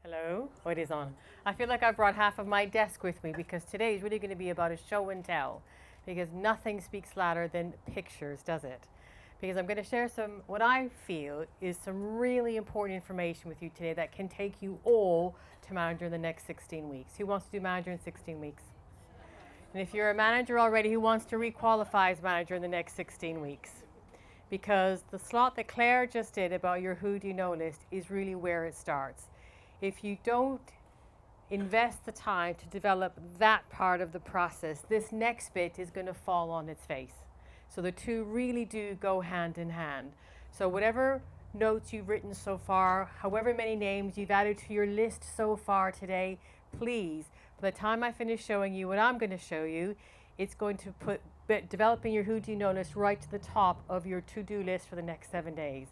Hello? Oh, it is on. I feel like I brought half of my desk with me because today is really going to be about a show and tell. Because nothing speaks louder than pictures, does it? Because I'm going to share what I feel is some really important information with you today that can take you all to manager in the next 16 weeks. Who wants to do manager in 16 weeks? And if you're a manager already, who wants to requalify as manager in the next 16 weeks? Because the slot that Claire just did about your who do you know list is really where it starts. If you don't invest the time to develop that part of the process, this next bit is going to fall on its face. So the two really do go hand in hand. So whatever notes you've written so far, however many names you've added to your list so far today, please, by the time I finish showing you what I'm going to show you, it's going to put developing your who do you know list right to the top of your to-do list for the next 7 days.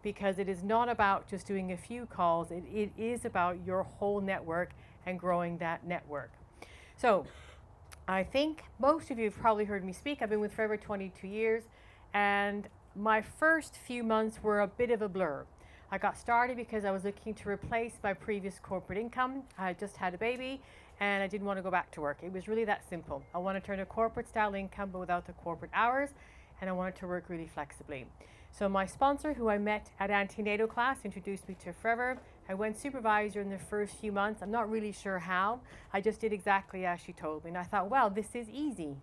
Because it is not about just doing a few calls, it is about your whole network and growing that network. So I think most of you have probably heard me speak. I've been with Forever 22 years, and my first few months were a bit of a blur. I got started because I was looking to replace my previous corporate income. I had just had a baby and I didn't want to go back to work. It was really that simple. I wanted to earn a corporate style income but without the corporate hours, and I wanted to work really flexibly. So my sponsor, who I met at antenatal class, introduced me to Forever. I went supervisor in the first few months. I'm not really sure how. I just did exactly as she told me. And I thought, well, this is easy.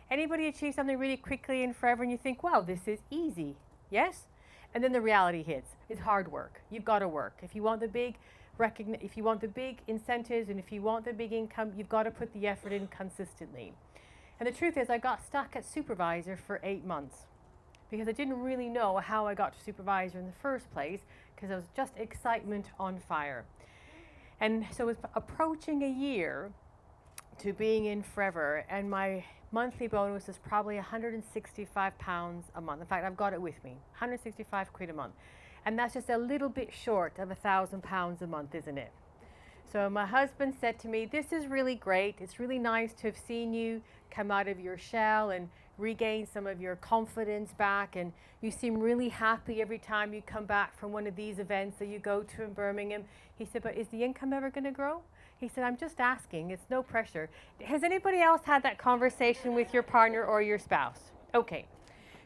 Anybody achieve something really quickly in Forever and you think, well, this is easy? Yes? And then the reality hits. It's hard work. You've got to work. If you want the big incentives and if you want the big income, you've got to put the effort in consistently. And the truth is, I got stuck at supervisor for 8 months. Because I didn't really know how I got to supervisor in the first place, because I was just excitement on fire. And so it was approaching a year to being in Forever, and my monthly bonus was probably £165 a month. In fact, I've got it with me, 165 quid a month. And that's just a little bit short of £1,000 a month, isn't it? So my husband said to me, this is really great. It's really nice to have seen you come out of your shell and regain some of your confidence back, and you seem really happy every time you come back from one of these events that you go to in Birmingham. He said, but is the income ever going to grow? He said, I'm just asking. It's no pressure. Has anybody else had that conversation with your partner or your spouse? Okay.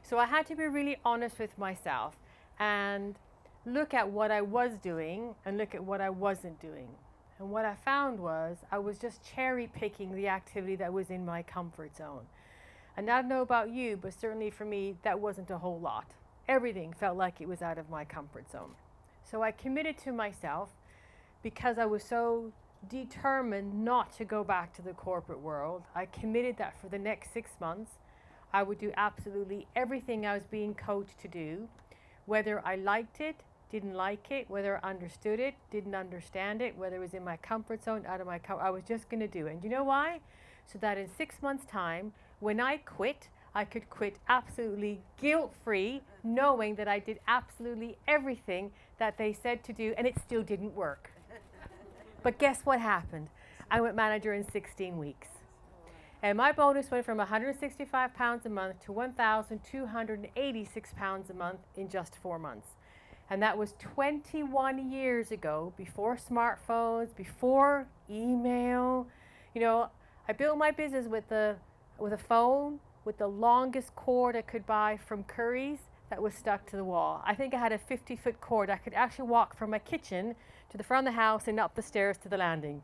So I had to be really honest with myself and look at what I was doing and look at what I wasn't doing. And what I found was I was just cherry picking the activity that was in my comfort zone. And I don't know about you, but certainly for me, that wasn't a whole lot. Everything felt like it was out of my comfort zone. So I committed to myself, because I was so determined not to go back to the corporate world. I committed that for the next 6 months, I would do absolutely everything I was being coached to do, whether I liked it, didn't like it, whether I understood it, didn't understand it, whether it was in my comfort zone, out of my I was just going to do it. And you know why? So that in 6 months' time, when I quit, I could quit absolutely guilt-free, knowing that I did absolutely everything that they said to do, and it still didn't work. But guess what happened? I went manager in 16 weeks. And my bonus went from £165 a month to £1,286 a month in just 4 months. And that was 21 years ago, before smartphones, before email. You know, I built my business with a phone with the longest cord I could buy from Curry's that was stuck to the wall. I think I had a 50-foot cord. I could actually walk from my kitchen to the front of the house and up the stairs to the landing.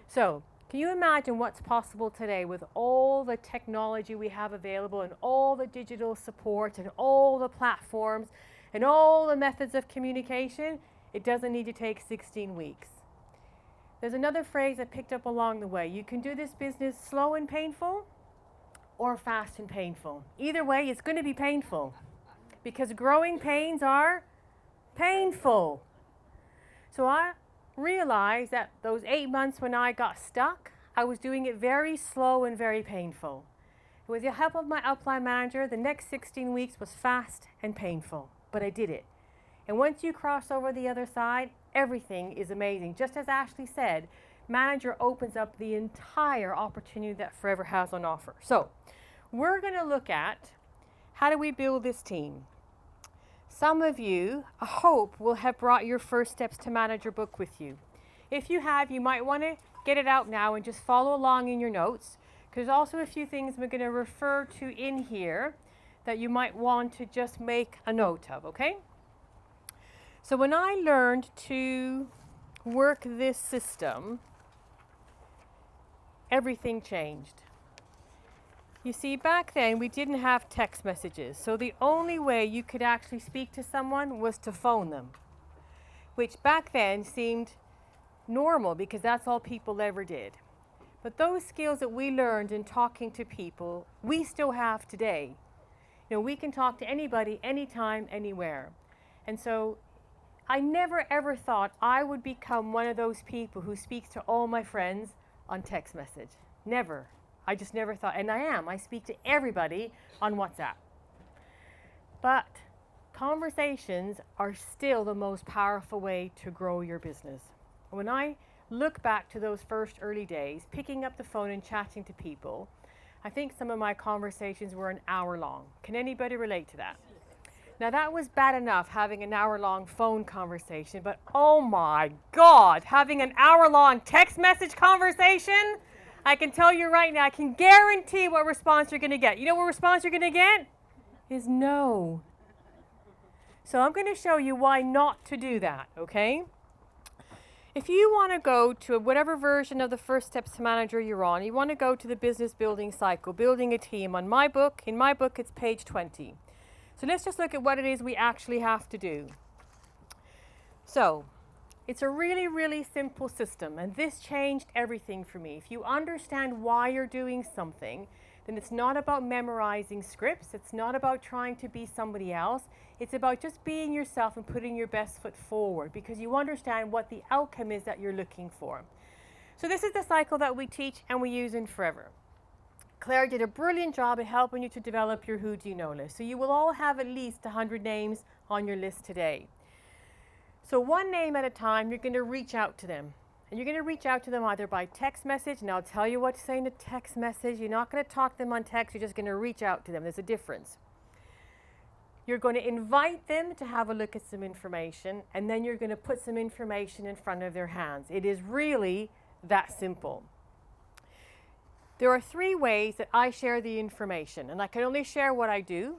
So, can you imagine what's possible today with all the technology we have available and all the digital support and all the platforms and all the methods of communication? It doesn't need to take 16 weeks. There's another phrase I picked up along the way. You can do this business slow and painful or fast and painful. Either way, it's going to be painful, because growing pains are painful. So I realized that those 8 months when I got stuck, I was doing it very slow and very painful. With the help of my upline manager, the next 16 weeks was fast and painful, but I did it. And once you cross over the other side, everything is amazing. Just as Ashley said, manager opens up the entire opportunity that Forever has on offer. So we're going to look at how do we build this team. some of you, I hope, will have brought your First Steps to Manager book with you. If you have, you might want to get it out now and just follow along in your notes, because there's also a few things we're going to refer to in here that you might want to just make a note of, okay? So when I learned to work this system, everything changed. You see, back then we didn't have text messages, so the only way you could actually speak to someone was to phone them, which back then seemed normal because that's all people ever did. But those skills that we learned in talking to people, we still have today. You know, we can talk to anybody, anytime, anywhere. And so I never ever thought I would become one of those people who speaks to all my friends on text message. Never. I just never thought, and I am. I speak to everybody on WhatsApp. But conversations are still the most powerful way to grow your business. When I look back to those first early days, picking up the phone and chatting to people, I think some of my conversations were an hour long. Can anybody relate to that? Now that was bad enough, having an hour-long phone conversation, but oh my God, having an hour-long text message conversation, I can tell you right now, I can guarantee what response you're going to get. You know what response you're going to get? Is no. So I'm going to show you why not to do that, okay? If you want to go to whatever version of the First Steps to Manager you're on, you want to go to the business building cycle, building a team. In my book, it's page 20. So let's just look at what it is we actually have to do. So it's a really, really simple system, and this changed everything for me. If you understand why you're doing something, then it's not about memorizing scripts. It's not about trying to be somebody else. It's about just being yourself and putting your best foot forward because you understand what the outcome is that you're looking for. So this is the cycle that we teach and we use in Forever. Claire did a brilliant job at helping you to develop your Who Do You Know list. So you will all have at least 100 names on your list today. So one name at a time, you're going to reach out to them. And you're going to reach out to them either by text message, and I'll tell you what to say in a text message. You're not going to talk to them on text, you're just going to reach out to them. There's a difference. You're going to invite them to have a look at some information, and then you're going to put some information in front of their hands. It is really that simple. There are 3 ways that I share the information, and I can only share what I do.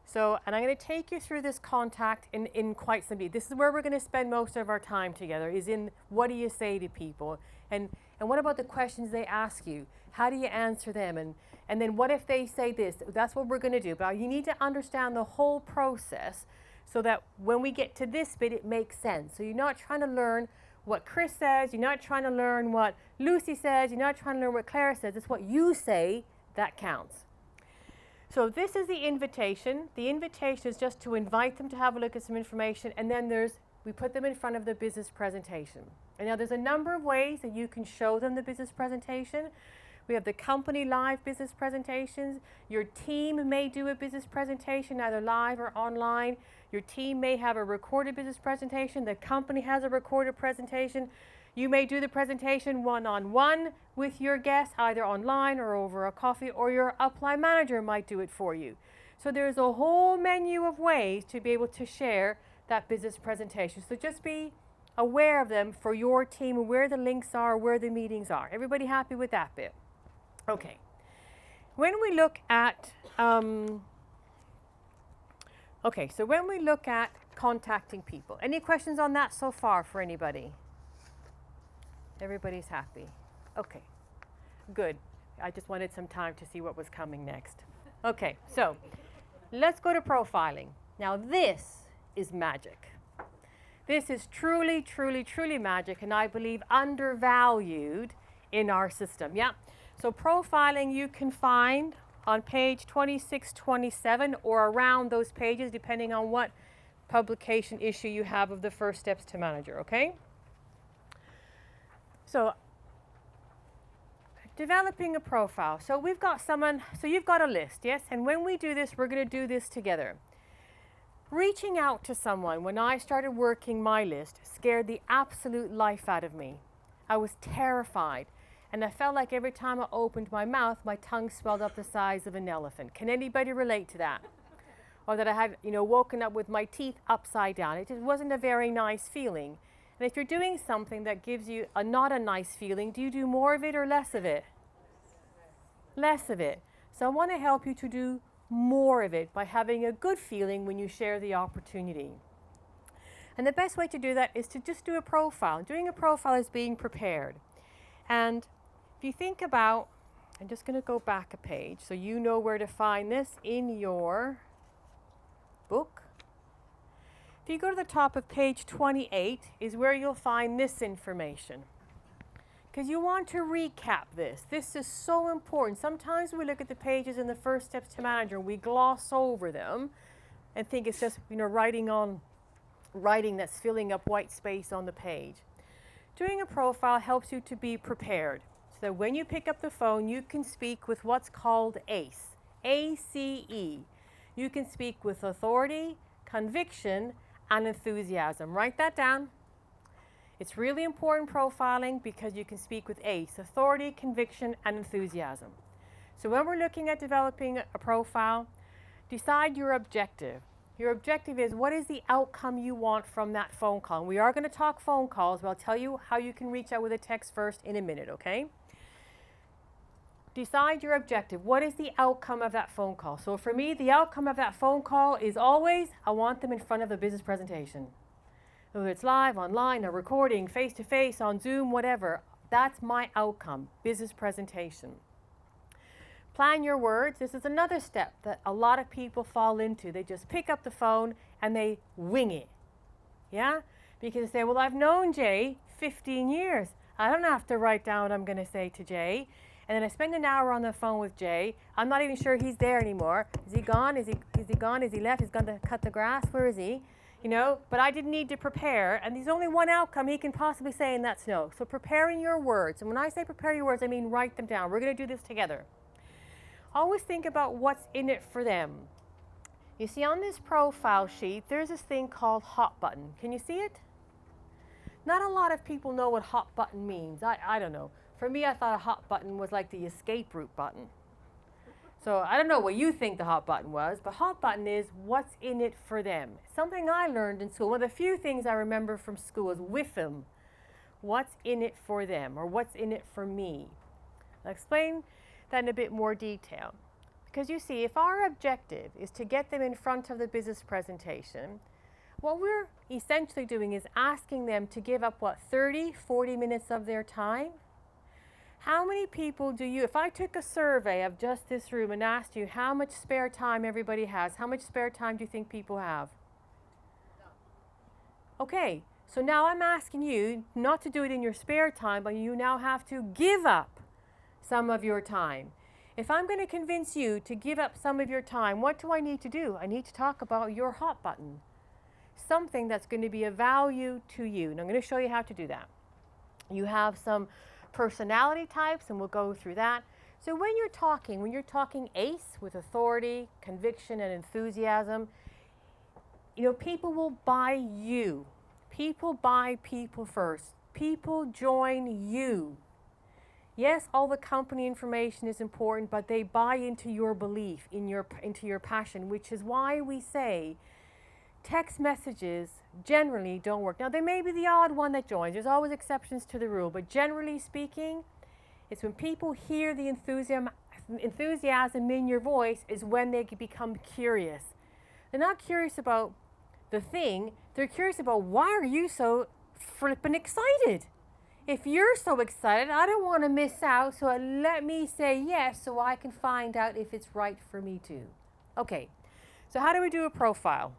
So, and I'm going to take you through this contact in quite some detail. This is where we're going to spend most of our time together, is in what do you say to people, and what about the questions they ask you? How do you answer them? And then what if they say this? That's what we're going to do. But you need to understand the whole process so that when we get to this bit, it makes sense. So you're not trying to learn what Chris says, you're not trying to learn what Lucy says, you're not trying to learn what Claire says. It's what you say that counts. So this is the invitation. The invitation is just to invite them to have a look at some information, and then we put them in front of the business presentation. And now there's a number of ways that you can show them the business presentation. We have the company live business presentations. Your team may do a business presentation, either live or online. Your team may have a recorded business presentation. The company has a recorded presentation. You may do the presentation one-on-one with your guests, either online or over a coffee, or your upline manager might do it for you. So there's a whole menu of ways to be able to share that business presentation. So just be aware of them for your team, where the links are, where the meetings are. Everybody happy with that bit? Okay. When we look at, when we look at contacting people, any questions on that so far for anybody? Everybody's happy. Okay, good. I just wanted some time to see what was coming next. Okay, so let's go to profiling. Now this is magic. This is truly, truly, truly magic, and I believe undervalued in our system. Yeah. So profiling you can find on page 26, 27, or around those pages, depending on what publication issue you have of the First Steps to Manager, okay? So developing a profile. So we've got someone, so you've got a list, yes? And when we do this, we're going to do this together. Reaching out to someone when I started working my list scared the absolute life out of me. I was terrified. And I felt like every time I opened my mouth, my tongue swelled up the size of an elephant. Can anybody relate to that? or that I had, woken up with my teeth upside down. It just wasn't a very nice feeling. And if you're doing something that gives you not a nice feeling, do you do more of it or less of it? Less of it. So I want to help you to do more of it by having a good feeling when you share the opportunity. And the best way to do that is to just do a profile. Doing a profile is being prepared. And if you think about, I'm just going to go back a page so you know where to find this in your book. If you go to the top of page 28 is where you'll find this information. Because you want to recap this. This is so important. Sometimes we look at the pages in the First Steps to Manager, we gloss over them and think it's just writing that's filling up white space on the page. Doing a profile helps you to be prepared so that when you pick up the phone, you can speak with what's called ACE, A-C-E. You can speak with authority, conviction, and enthusiasm. Write that down. It's really important profiling because you can speak with ACE, authority, conviction, and enthusiasm. So when we're looking at developing a profile, decide your objective. Your objective is what is the outcome you want from that phone call. And we are going to talk phone calls, but I'll tell you how you can reach out with a text first in a minute, okay? Decide your objective. What is the outcome of that phone call? So for me, the outcome of that phone call is always, I want them in front of a business presentation. Whether it's live, online, a recording, face-to-face, on Zoom, whatever. That's my outcome, business presentation. Plan your words. This is another step that a lot of people fall into. They just pick up the phone and they wing it. Yeah? Because they say, well, I've known Jay 15 years. I don't have to write down what I'm going to say to Jay. And then I spend an hour on the phone with Jay. I'm not even sure he's there anymore. Is he gone? Is he gone? Is he left? He's gone to cut the grass? Where is he? But I didn't need to prepare. And there's only one outcome he can possibly say, and that's no. So preparing your words. And when I say prepare your words, I mean write them down. We're going to do this together. Always think about what's in it for them. You see on this profile sheet, there's this thing called hot button. Can you see it? Not a lot of people know what hot button means. I don't know. For me, I thought a hot button was like the escape route button. So I don't know what you think the hot button was, but hot button is what's in it for them. Something I learned in school. One of the few things I remember from school is WIFM. What's in it for them, or what's in it for me? I'll explain that in a bit more detail. Because you see, if our objective is to get them in front of the business presentation, what we're essentially doing is asking them to give up, 30, 40 minutes of their time? How many people do you, if I took a survey of just this room and asked you how much spare time everybody has, how much spare time do you think people have? Okay, so now I'm asking you not to do it in your spare time, but you now have to give up some of your time. If I'm going to convince you to give up some of your time, what do I need to do? I need to talk about your hot button. Something that's going to be of value to you. And I'm going to show you how to do that. You have some personality types, and we'll go through that. So when you're talking ACE with authority, conviction, and enthusiasm, people will buy you. People buy people first. People join you. Yes, all the company information is important, but they buy into your belief, into your passion, which is why we say text messages generally don't work. Now, there may be the odd one that joins. There's always exceptions to the rule, but generally speaking, it's when people hear the enthusiasm in your voice is when they become curious. They're not curious about the thing. They're curious about, why are you so flippin' excited? If you're so excited, I don't want to miss out, so let me say yes so I can find out if it's right for me too. Okay, so how do we do a profile?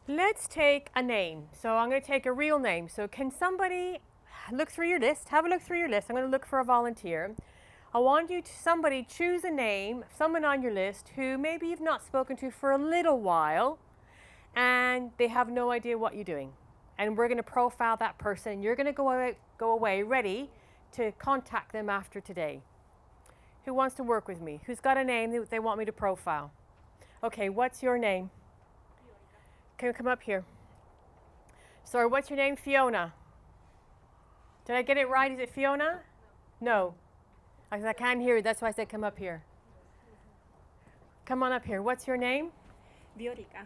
Let's take a name. So I'm going to take a real name. So can somebody look through your list? Have a look through your list. I'm going to look for a volunteer. I want you to, somebody choose a name, someone on your list who maybe you've not spoken to for a little while and they have no idea what you're doing. And we're going to profile that person. You're going to go away ready to contact them after today. Who wants to work with me? Who's got a name that they want me to profile? Okay, what's your name? Can you come up here? Sorry, what's your name? Fiona. Did I get it right? Is it Fiona? No. I can't hear you. That's why I said come up here. Come on up here. What's your name? Viorica.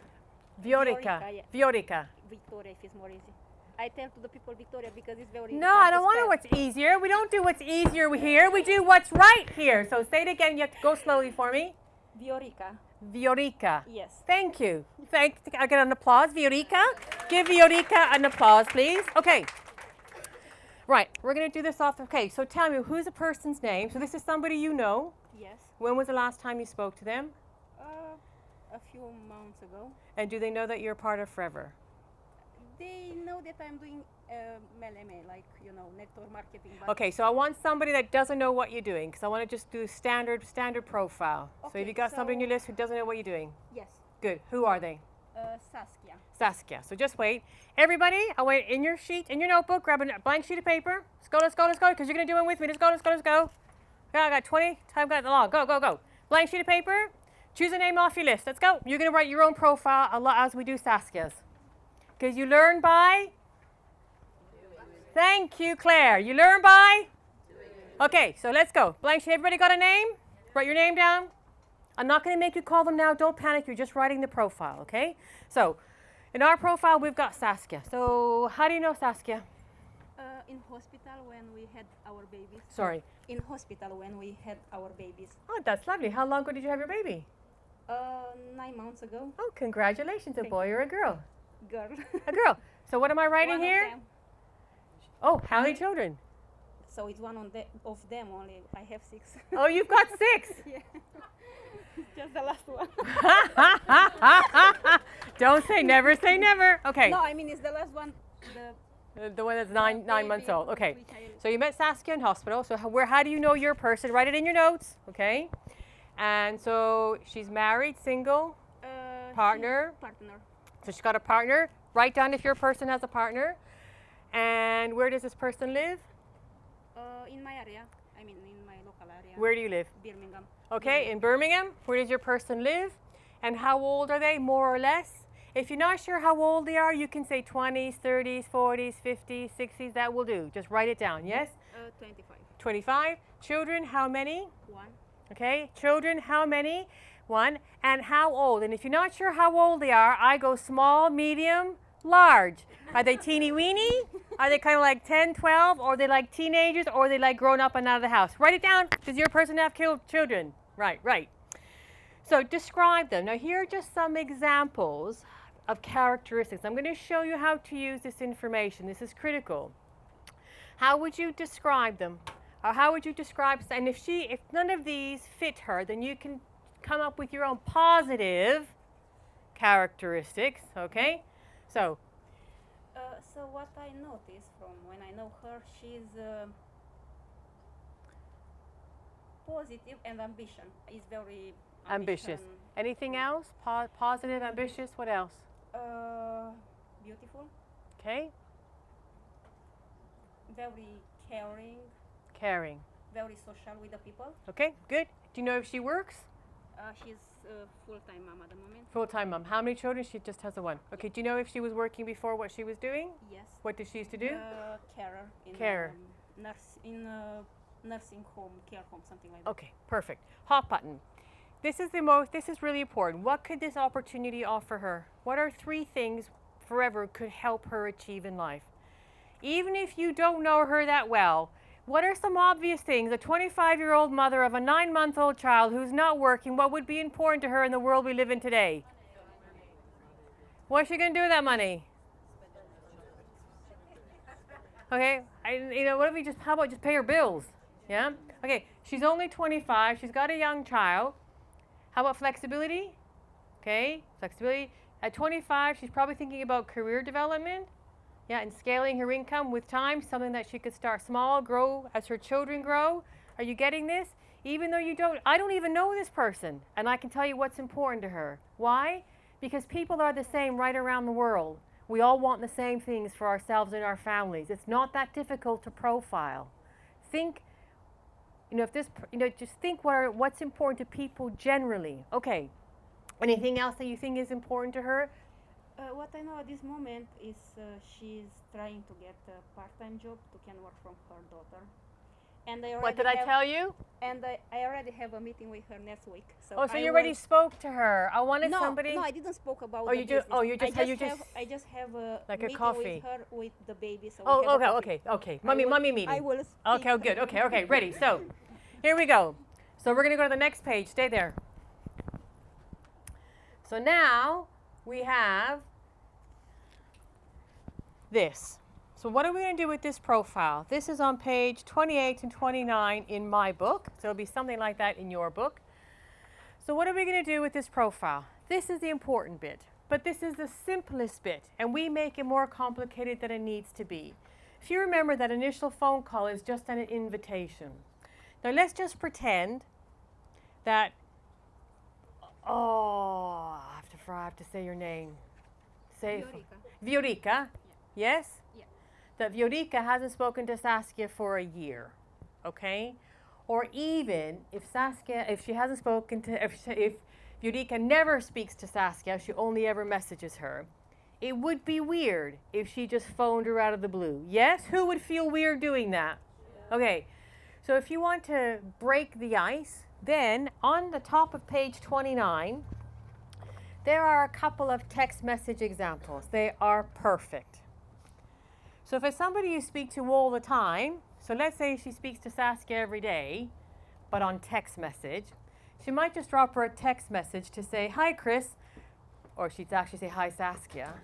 Viorica. Yeah. Viorica. Victoria, if it's more easy. I tell to the people Victoria because it's very No, hard I don't to want to know spell. what's easier. We don't do what's easier here. We do what's right here. So say it again. You have to go slowly for me. Viorica. Viorica. Yes. Thank you. I get an applause. Viorica. Give Viorica an applause, please. Okay. Right. We're going to do this off. Okay. So tell me, who's a person's name? So this is somebody you know. Yes. When was the last time you spoke to them? A few months ago. And do they know that you're part of Forever? They know that I'm doing MLM, like, network marketing. But Okay, so I want somebody that doesn't know what you're doing because I want to just do standard profile. So Okay, if you got somebody on so- your list who doesn't know what you're doing, Yes. good. Who are they? Saskia. Saskia. So just wait. Everybody, I'll wait in your sheet, in your notebook, grab a blank sheet of paper. Let's go, because you're going to do it with me. Let's go. Yeah, I got 20. Time got the law. Go. Blank sheet of paper. Choose a name off your list. Let's go. You're going to write your own profile a lot as we do Saskia's. Because you learn by? Thank you, Claire. You learn by? Okay, so let's go. Blank sheet. Everybody got a name? Write your name down. I'm not going to make you call them now. Don't panic. You're just writing the profile, okay? So in our profile, we've got Saskia. So how do you know Saskia? In hospital when we had our babies. Sorry. In hospital when we had our babies. Oh, that's lovely. How long ago did you have your baby? 9 months ago. Oh, congratulations. A Thank boy or a girl? Girl. A girl. So what am I writing One of here? them. Oh, how many children? So it's one of them only. I have 6. Oh, you've got 6. Yeah. Just the last one. Don't say never, say never. Okay. No, I mean it's the last one. The one that's nine months baby old. Okay. which I- So you met Saskia in hospital. So how do you know your person? Write it in your notes. Okay. And so she's married, single, partner. Partner. So she's got a partner. Write down if your person has a partner. And where does this person live? In my area. I mean in my local area. Where do you live? Birmingham. Okay, in Birmingham. Where does your person live? And how old are they, more or less? If you're not sure how old they are, you can say 20s, 30s, 40s, 50s, 60s. That will do. Just write it down, yes? 25. 25. Children, how many? 1. Okay, children, how many? 1. And how old? And if you're not sure how old they are, I go small, medium, large. Are they teeny weeny? Are they kind of like 10, 12? Or are they like teenagers? Or are they like grown up and out of the house? Write it down. Does your person have children? Right. So describe them. Now here are just some examples of characteristics. I'm going to show you how to use this information. This is critical. How would you describe them? Or how would you describe, and if none of these fit her, then you can come up with your own positive characteristics, okay? So So what I noticed from when I know her, she's positive and ambition. Is very ambitious. Anything else? Positive, ambitious, what else? Beautiful. Okay, Very caring. caring. Very social with the people. Okay, good. Do you know if she works? She's full-time mom at the moment. Full-time mom. How many children? She just has a one. Okay, do you know if she was working before, what she was doing? Yes. What did she used to do? Carer. In, Carer. Nursing home, care home, something like that. Okay, perfect. Hot button. This is really important. What could this opportunity offer her? What are 3 things Forever could help her achieve in life? Even if you don't know her that well, what are some obvious things? A 25-year-old mother of a 9-month-old child who's not working, what would be important to her in the world we live in today? What's she going to do with that money? Okay, what if we how about just pay her bills? Yeah? Okay, she's only 25, she's got a young child. How about flexibility? Okay, flexibility. At 25, she's probably thinking about career development. Yeah, and scaling her income with time, something that she could start small, grow as her children grow. Are you getting this? Even though I don't even know this person, and I can tell you what's important to her. Why? Because people are the same right around the world. We all want the same things for ourselves and our families. It's not that difficult to profile. Think, just think what's important to people generally. Okay, anything else that you think is important to her? What I know at this moment is she's trying to get a part-time job to can work from her daughter. And I already What did I tell you? And I already have a meeting with her next week. So Oh, so I you already will- spoke to her. I wanted no, somebody. No, I didn't spoke about Oh, the you just- business. oh, you just- I you just have, just- I just have a like a meeting coffee. with her with the baby. So we Oh, have a okay, coffee. okay. Mummy meeting. I will Okay, speak. good. Okay, ready. So, here we go. So we're going to go to the next page. Stay there. So now we have this. So what are we going to do with this profile? This is on page 28 and 29 in my book. So it'll be something like that in your book. So what are we going to do with this profile? This is the important bit, but this is the simplest bit, and we make it more complicated than it needs to be. If you remember, that initial phone call is just an invitation. Now let's just pretend that, oh, I have to say your name. Say Viorica. Yes? Yeah. That Viorica hasn't spoken to Saskia for a year, okay? Or even if she hasn't spoken to, if Viorica never speaks to Saskia, she only ever messages her, it would be weird if she just phoned her out of the blue. Yes? Who would feel weird doing that? Yeah. Okay. So if you want to break the ice, then on the top of page 29, there are a couple of text message examples. They are perfect. So if it's somebody you speak to all the time, so let's say she speaks to Saskia every day, but on text message, she might just drop her a text message to say, hi Chris, or she'd actually say, hi Saskia.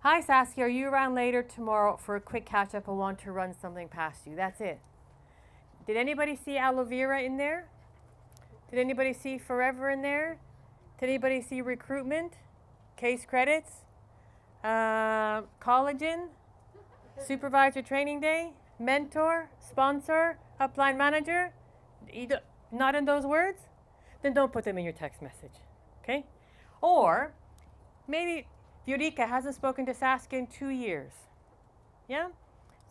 Hi Saskia, are you around later tomorrow for a quick catch up? I want to run something past you. That's it. Did anybody see aloe vera in there? Did anybody see forever in there? Did anybody see recruitment, case credits, collagen, supervisor training day, mentor, sponsor, upline manager? Not in those words? Then don't put them in your text message, okay? Or maybe Viorica hasn't spoken to Saskia in 2 years, yeah?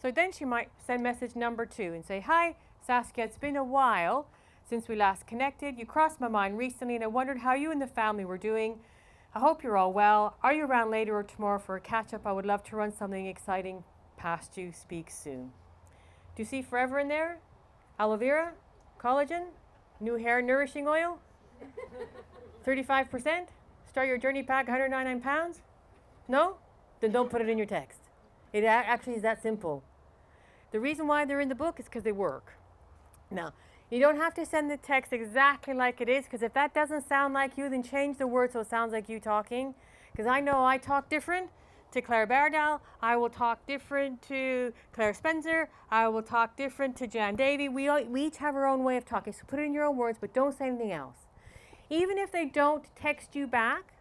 So then she might send message number 2 and say, hi Saskia, it's been a while since we last connected. You crossed my mind recently and I wondered how you and the family were doing. I hope you're all well. Are you around later or tomorrow for a catch up? I would love to run something exciting past you. Speak soon. Do you see forever in there? Aloe vera, collagen, new hair nourishing oil, 35%, start your journey pack, 199 pounds? No? Then don't put it in your text. It actually is that simple. The reason why they're in the book is because they work. Now, you don't have to send the text exactly like it is, because if that doesn't sound like you, then change the word so it sounds like you talking. Because I know I talk different to Claire Bardal. I will talk different to Claire Spencer. I will talk different to Jan Davey. We each have our own way of talking, so put it in your own words, but don't say anything else. Even if they don't text you back,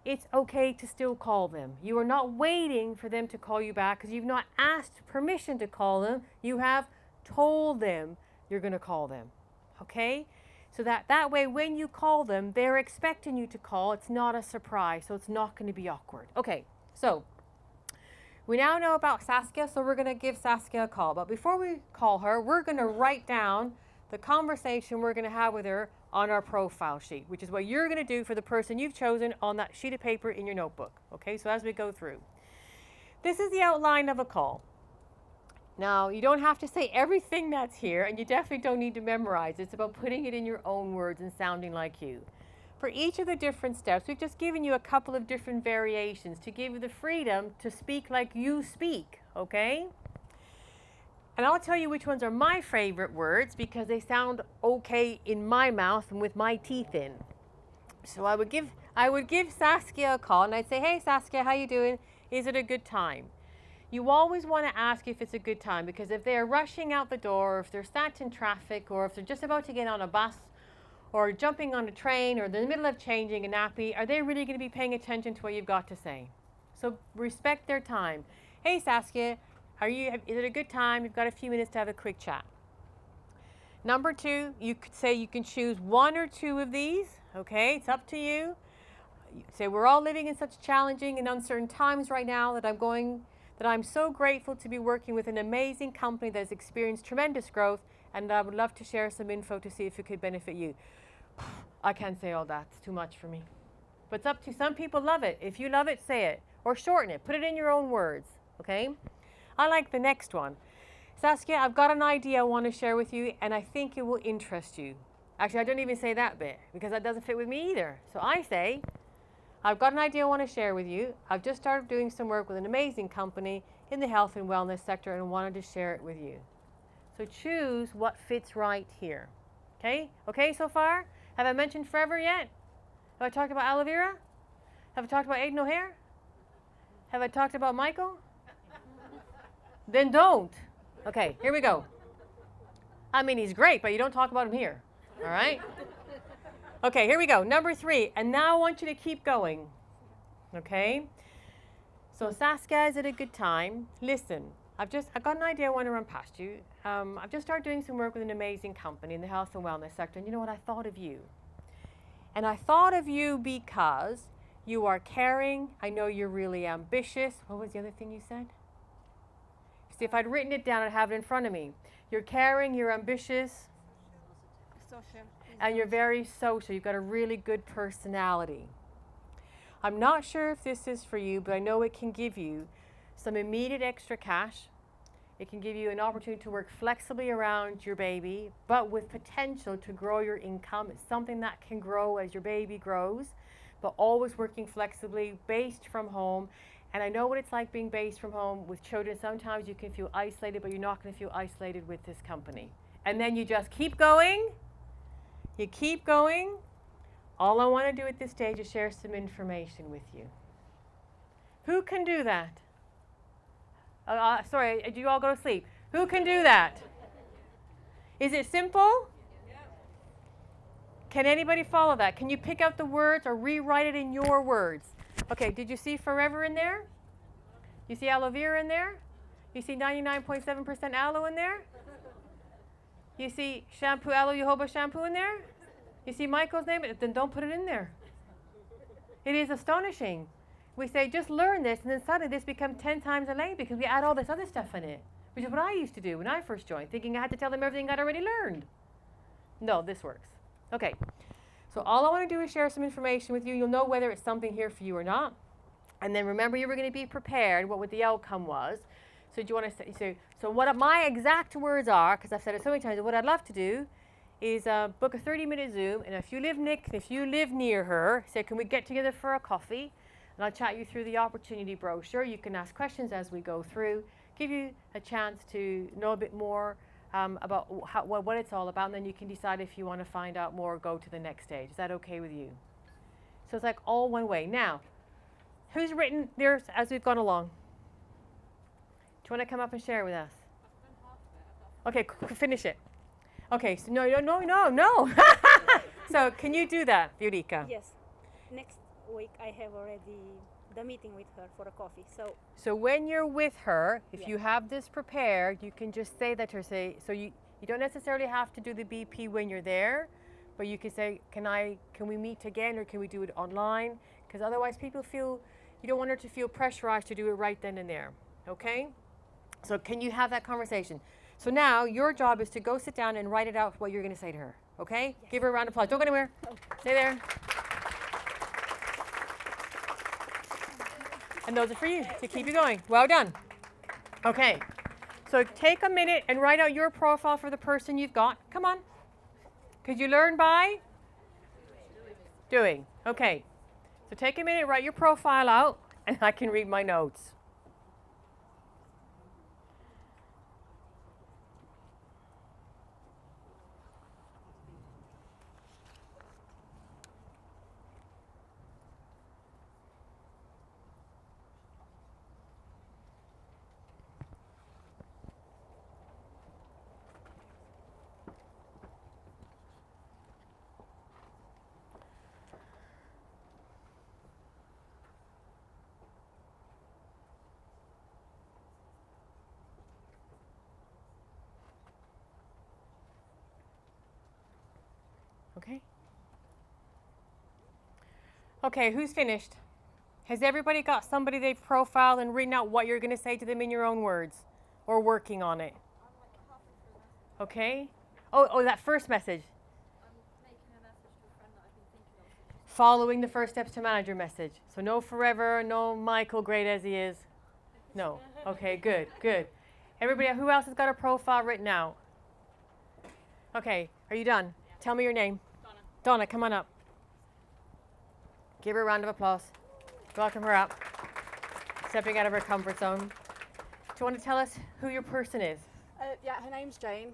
it's okay to still call them. You are not waiting for them to call you back because you've not asked permission to call them. You have told them you're going to call them, okay? So that way when you call them, they're expecting you to call. It's not a surprise, so it's not going to be awkward. Okay, so we now know about Saskia, so we're going to give Saskia a call. But before we call her, we're going to write down the conversation we're going to have with her on our profile sheet, which is what you're going to do for the person you've chosen on that sheet of paper in your notebook. Okay, so as we go through. This is the outline of a call. Now, you don't have to say everything that's here, and you definitely don't need to memorize. It's about putting it in your own words and sounding like you. For each of the different steps, we've just given you a couple of different variations to give you the freedom to speak like you speak, okay? And I'll tell you which ones are my favorite words because they sound okay in my mouth and with my teeth in. So I would give Saskia a call and I'd say, hey Saskia, how you doing? Is it a good time? You always want to ask if it's a good time because if they're rushing out the door, or if they're sat in traffic, or if they're just about to get on a bus, or jumping on a train, or they're in the middle of changing a nappy, are they really going to be paying attention to what you've got to say? So respect their time. Hey Saskia, is it a good time? You've got a few minutes to have a quick chat. Number 2, you could say you can choose 1 or 2 of these. Okay, it's up to you. You say we're all living in such challenging and uncertain times right now that I'm so grateful to be working with an amazing company that has experienced tremendous growth, and I would love to share some info to see if it could benefit you. I can't say all that. It's too much for me. But it's up to you. Some people love it. If you love it, say it. Or shorten it. Put it in your own words. Okay? I like the next one. Saskia, I've got an idea I want to share with you, and I think it will interest you. Actually, I don't even say that bit because that doesn't fit with me either. So I say, I've got an idea I want to share with you. I've just started doing some work with an amazing company in the health and wellness sector and wanted to share it with you. So choose what fits right here. Okay? Okay so far? Have I mentioned Forever yet? Have I talked about aloe vera? Have I talked about Aidan O'Hare? Have I talked about Michael? Then don't. Okay, here we go. I mean, he's great, but you don't talk about him here. All right? Okay, here we go. Number 3. And now I want you to keep going. Okay? So Saskia, is it a good time? Listen, I've got an idea I want to run past you. I've just started doing some work with an amazing company in the health and wellness sector. And you know what? I thought of you. And I thought of you because you are caring. I know you're really ambitious. What was the other thing you said? See, if I'd written it down, I'd have it in front of me. You're caring, you're ambitious, Social. and you're very social. You've got a really good personality. I'm not sure if this is for you, but I know it can give you some immediate extra cash. It can give you an opportunity to work flexibly around your baby, but with potential to grow your income. It's something that can grow as your baby grows, but always working flexibly, based from home. And I know what it's like being based from home with children. Sometimes you can feel isolated, but you're not going to feel isolated with this company. And then you just keep going. You keep going. All I want to do at this stage is share some information with you. Who can do that? Sorry, do you all go to sleep? Who can do that? Is it simple? Can anybody follow that? Can you pick out the words or rewrite it in your words? Okay, did you see Forever in there? You see aloe vera in there? You see 99.7% aloe in there? You see shampoo, aloe jojoba shampoo in there? You see Michael's name? Then don't put it in there. It is astonishing. We say, just learn this, and then suddenly this becomes 10 times a lane because we add all this other stuff in it, which is what I used to do when I first joined, thinking I had to tell them everything I'd already learned. No, this works. Okay. So all I want to do is share some information with you. You'll know whether it's something here for you or not. And then remember, you were going to be prepared what the outcome was. So do you want to say, so what my exact words are, because I've said it so many times, what I'd love to do is book a 30-minute Zoom. And if you live near her, say, can we get together for a coffee? And I'll chat you through the opportunity brochure. You can ask questions as we go through, give you a chance to know a bit more about what it's all about, and then you can decide if you want to find out more or go to the next stage. Is that okay with you? So it's like all one way. Now, who's written theirs as we've gone along? Do you want to come up and share with us? Okay, finish it. Okay, so no. So can you do that, Viorica? Yes. Next week I have already the meeting with her for a coffee. So when you're with her, if Yeah. you have this prepared, you can just say that to her. So you don't necessarily have to do the BP when you're there, but you can say, can we meet again, or can we do it online? Because otherwise people feel, you don't want her to feel pressurized to do it right then and there. Okay? So can you have that conversation? So now your job is to go sit down and write it out what you're going to say to her. Okay? Yes. Give her a round of applause. Don't go anywhere. Stay there. And those are for you to keep you going. Well done. Okay. So take a minute and write out your profile for the person you've got. Come on. Could you learn by? Doing. Okay. So take a minute, write your profile out, and I can read my notes. Okay. Okay, who's finished? Has everybody got somebody they've profiled and written out what you're going to say to them in your own words, or working on it? Okay. Oh, that first message. Following the first steps to manager message. So no Forever, no Michael, great as he is. No. Okay, good. Everybody, who else has got a profile written out? Okay, are you done? Yeah. Tell me your name. Donna. Donna, come on up. Give her a round of applause. Welcome her up. Stepping out of her comfort zone. Do you want to tell us who your person is? Yeah, her name's Jane.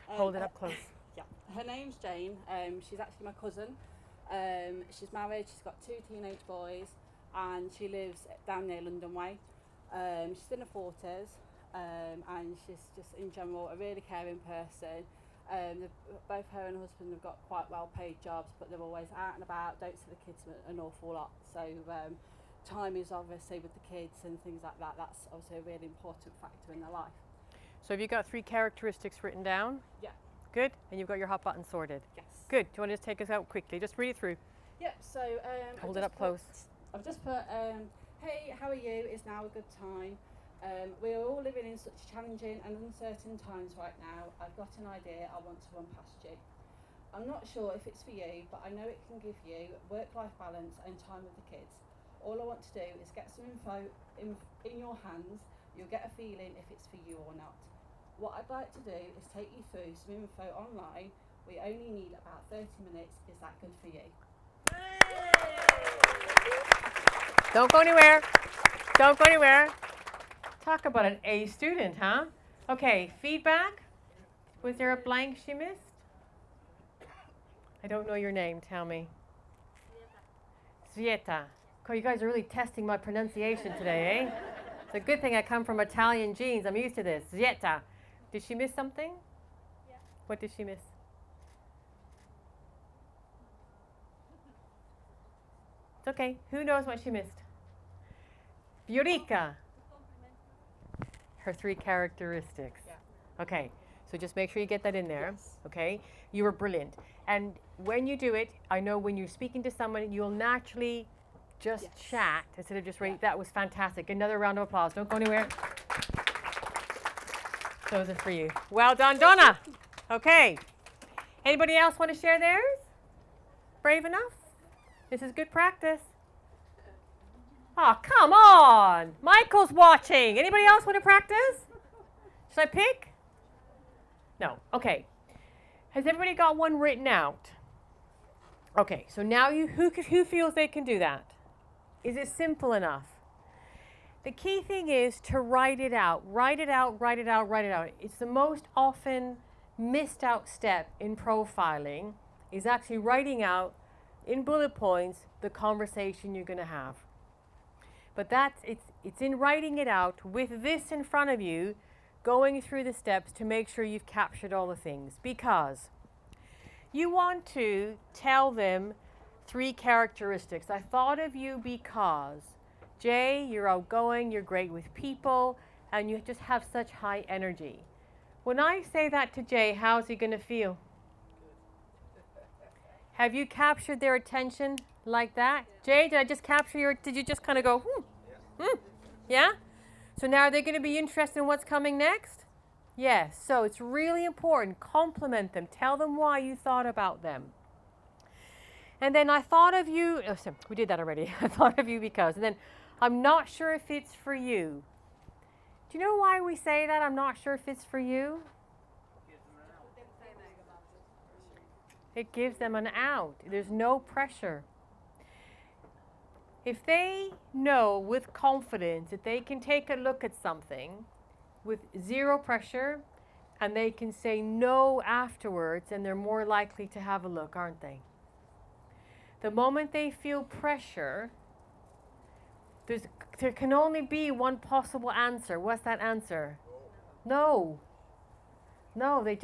Hold it up close. Yeah, her name's Jane. She's actually my cousin. She's married, she's got 2 teenage boys, and she lives down near London Way. She's in her 40s, and she's just in general a really caring person. Both her and her husband have got quite well paid jobs, but they're always out and about, don't see the kids an awful lot. So time is obviously with the kids and things like that, that's obviously a really important factor in their life. So have you got 3 characteristics written down? Yeah. Good. And you've got your hot button sorted? Yes. Good. Do you want to just take us out quickly? Just read it through. Yeah, so Hold it up close. I've just put, hey, how are you? Is now a good time? We are all living in such challenging and uncertain times right now. I've got an idea I want to run past you. I'm not sure if it's for you, but I know it can give you work-life balance and time with the kids. All I want to do is get some info in your hands. You'll get a feeling if it's for you or not. What I'd like to do is take you through some info online. We only need about 30 minutes. Is that good for you? Don't go anywhere. Don't go anywhere. Talk about an A student, huh? Okay, feedback. Was there a blank she missed? I don't know your name. Tell me. Zvieta. Oh, you guys are really testing my pronunciation today, eh? It's a good thing I come from Italian genes. I'm used to this. Zvieta. Did she miss something? Yeah. What did she miss? It's okay. Who knows what she missed? Viorica. Her 3 characteristics. Yeah. Okay. So just make sure you get that in there. Yes. Okay. You were brilliant. And when you do it, I know when you're speaking to someone, you'll naturally just Yes. chat instead of just read. Yeah. That was fantastic. Another round of applause. Don't go anywhere. Those are for you. Well done, Donna. Okay. Anybody else want to share theirs? Brave enough? This is good practice. Oh, come on. Michael's watching. Anybody else want to practice? Should I pick? No. Okay. Has everybody got one written out? Okay, so now who feels they can do that? Is it simple enough? The key thing is to write it out. Write it out, write it out, write it out. It's the most often missed out step in profiling is actually writing out in bullet points the conversation you're going to have. But it's in writing it out with this in front of you, going through the steps to make sure you've captured all the things, because you want to tell them 3 characteristics. I thought of you because, Jay, you're outgoing, you're great with people, and you just have such high energy. When I say that to Jay, how's he going to feel? Have you captured their attention like that? Jay, did I just capture did you just kind of go, yeah? So now are they going to be interested in what's coming next? Yes. So it's really important. Compliment them. Tell them why you thought about them. And then I thought of you. Oh, sorry, we did that already. I thought of you because. And then I'm not sure if it's for you. Do you know why we say that? I'm not sure if it's for you. It gives them an out. There's no pressure. If they know with confidence that they can take a look at something with 0 pressure and they can say no afterwards, and they're more likely to have a look, aren't they? The moment they feel pressure, there can only be one possible answer. What's that answer? No. No, they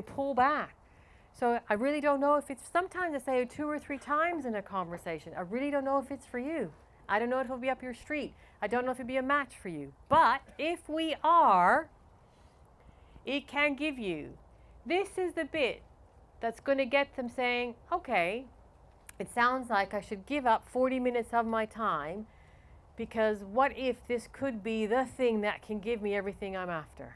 pull back. So I really don't know if it's, sometimes I say 2 or 3 times in a conversation, I really don't know if it's for you. I don't know if it'll be up your street. I don't know if it'll be a match for you. But if we are, it can give you. This is the bit that's going to get them saying, okay, it sounds like I should give up 40 minutes of my time, because what if this could be the thing that can give me everything I'm after?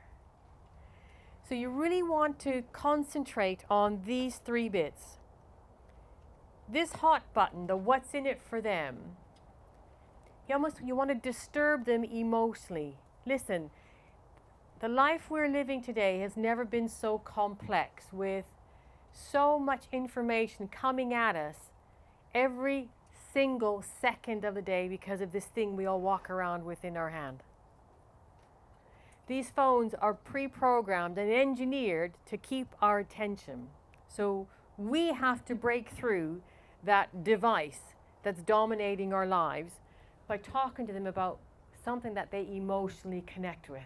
So you really want to concentrate on these 3 bits. This hot button, the what's in it for them, you want to disturb them emotionally. Listen, The life we're living today has never been so complex, with so much information coming at us every single second of the day because of this thing we all walk around with in our hand. These phones are pre-programmed and engineered to keep our attention. So we have to break through that device that's dominating our lives by talking to them about something that they emotionally connect with.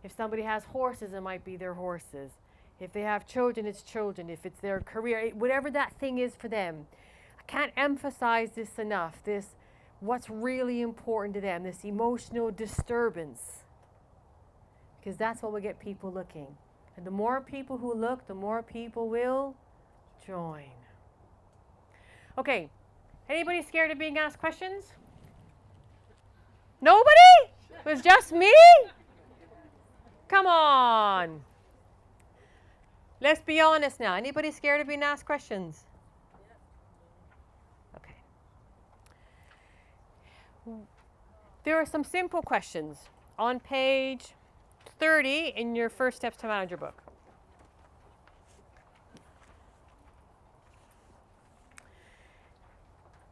If somebody has horses, it might be their horses. If they have children, it's children. If it's their career, whatever that thing is for them. I can't emphasize this enough, what's really important to them, this emotional disturbance. Because that's what will get people looking. And the more people who look, the more people will join. Okay, anybody scared of being asked questions? Nobody? It was just me? Come on. Let's be honest now. Anybody scared of being asked questions? Okay. There are some simple questions on page 30 in your First Steps to Manager book.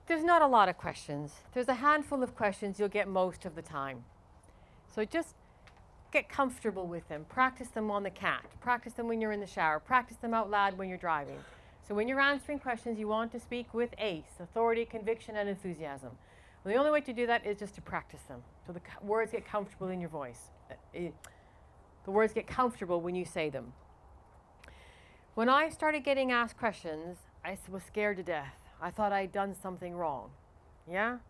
There's not a lot of questions. There's a handful of questions you'll get most of the time. So just get comfortable with them. Practice them on the cat. Practice them when you're in the shower. Practice them out loud when you're driving. So when you're answering questions, you want to speak with ACE, authority, conviction, and enthusiasm. Well, the only way to do that is just to practice them. So the words get comfortable in your voice. The words get comfortable when you say them. When I started getting asked questions, I was scared to death. I thought I'd done something wrong. Yeah?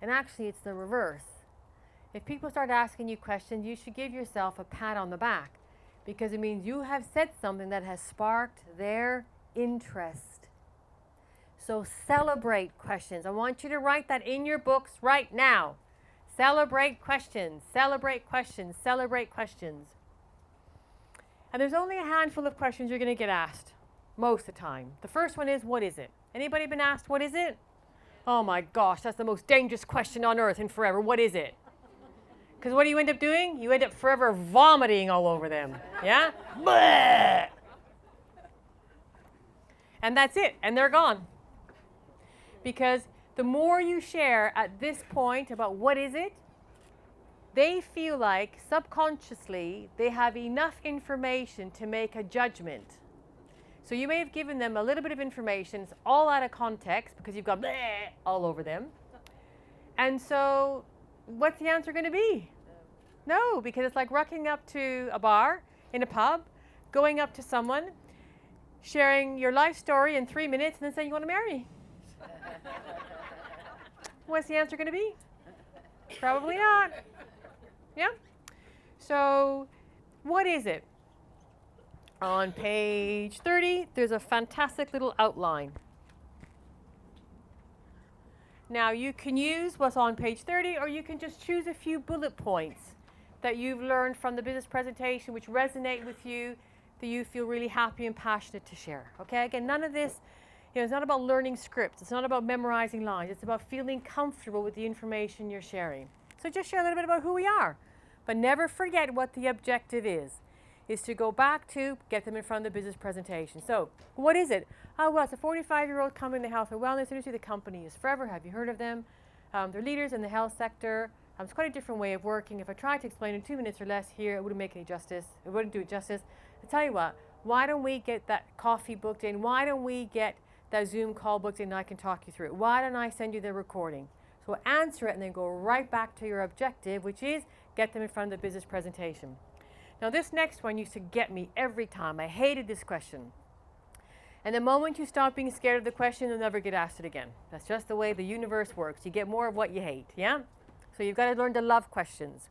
And actually, it's the reverse. If people start asking you questions, you should give yourself a pat on the back, because it means you have said something that has sparked their interest. So celebrate questions. I want you to write that in your books right now. Celebrate questions, celebrate questions, celebrate questions. And there's only a handful of questions you're going to get asked most of the time. The first one is, what is it? Anybody been asked, what is it? Oh my gosh, that's the most dangerous question on earth and forever. What is it? Because what do you end up doing? You end up forever vomiting all over them. Yeah? Bleh! And that's it. And they're gone. Because the more you share at this point about what is it, they feel like subconsciously they have enough information to make a judgment. So you may have given them a little bit of information. It's all out of context because you've got bleh all over them. And so what's the answer going to be? No, because it's like rocking up to a bar, in a pub, going up to someone, sharing your life story in 3 minutes, and then saying you want to marry me. What's the answer going to be? Probably not. Yeah? So what is it? On page 30, there's a fantastic little outline. Now you can use what's on page 30, or you can just choose a few bullet points that you've learned from the business presentation which resonate with you, that you feel really happy and passionate to share. Okay, again, none of this, it's not about learning scripts. It's not about memorizing lines. It's about feeling comfortable with the information you're sharing. So just share a little bit about who we are, but never forget what the objective is to go back to get them in front of the business presentation. So what is it? Oh, well, it's a 45-year-old company in the health and wellness industry. The company is Forever. Have you heard of them? They're leaders in the health sector. It's quite a different way of working. If I tried to explain in 2 minutes or less here, it wouldn't make any justice. It wouldn't do it justice. I tell you what, why don't we get that coffee booked in? Why don't we get that Zoom call booked in and I can talk you through it? Why don't I send you the recording? So answer it and then go right back to your objective, which is get them in front of the business presentation. Now this next one used to get me every time. I hated this question. And the moment you stop being scared of the question, you'll never get asked it again. That's just the way the universe works. You get more of what you hate, yeah? So you've got to learn to love questions.